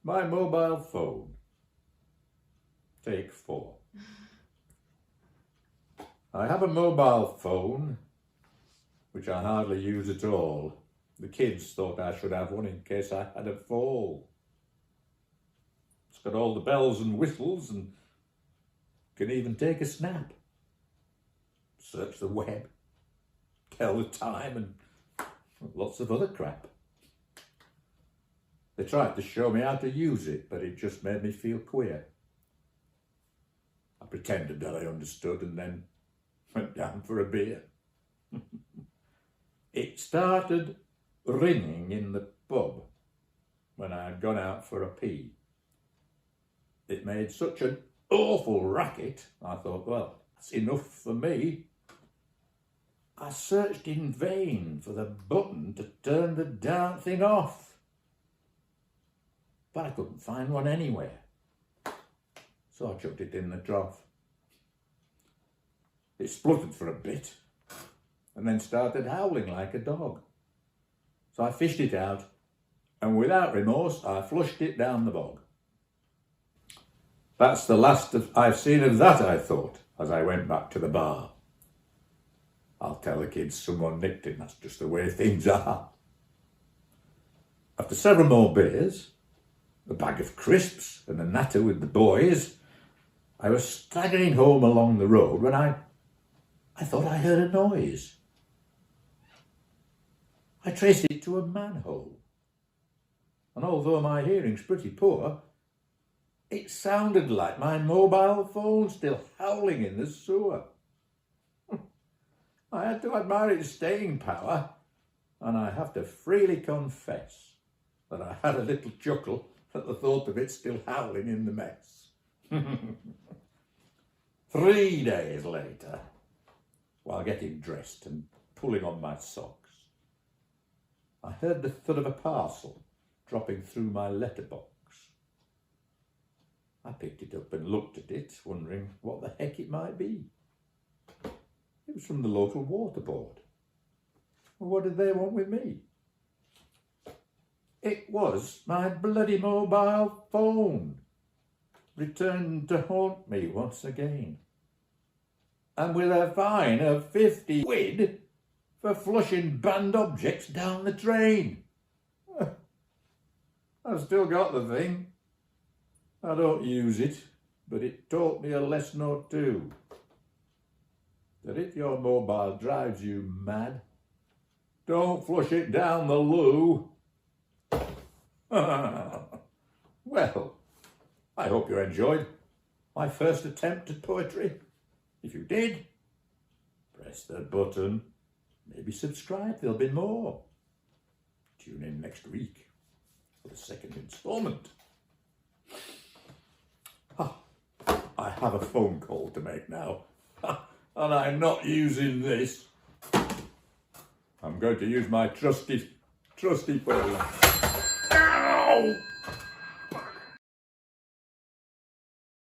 My mobile phone. Take 4. I have a mobile phone, which I hardly use at all. The kids thought I should have one in case I had a fall. It's got all the bells and whistles and can even take a snap. Search the web, tell the time and lots of other crap. They tried to show me how to use it, but it just made me feel queer. I pretended that I understood and then went down for a beer. It started ringing in the pub when I had gone out for a pee. It made such an awful racket, I thought, well, that's enough for me. I searched in vain for the button to turn the darn thing off, but I couldn't find one anywhere. So I chucked it in the trough. It spluttered for a bit and then started howling like a dog. So I fished it out and without remorse I flushed it down the bog. That's the last I've seen of that, I thought, as I went back to the bar. I'll tell the kids someone nicked it, that's just the way things are. After several more beers, a bag of crisps and a natter with the boys, I was staggering home along the road when I thought I heard a noise. I traced it to a manhole, and although my hearing's pretty poor, it sounded like my mobile phone still howling in the sewer. I had to admire its staying power, and I have to freely confess that I had a little chuckle at the thought of it still howling in the mess. 3 days later, while getting dressed and pulling on my socks, I heard the thud of a parcel dropping through my letterbox. I picked it up and looked at it, wondering what the heck it might be. It was from the local water board. Well, what did they want with me? It was my bloody mobile phone, returned to haunt me once again. And with a fine of 50 quid for flushing banned objects down the drain. I've still got the thing. I don't use it, but it taught me a lesson or two. That if your mobile drives you mad, don't flush it down the loo. Well, I hope you enjoyed my first attempt at poetry. If you did, press the button, maybe subscribe, there'll be more. Tune in next week for the second instalment. I have a phone call to make now, and I'm not using this. I'm going to use my trusty phone. Ow!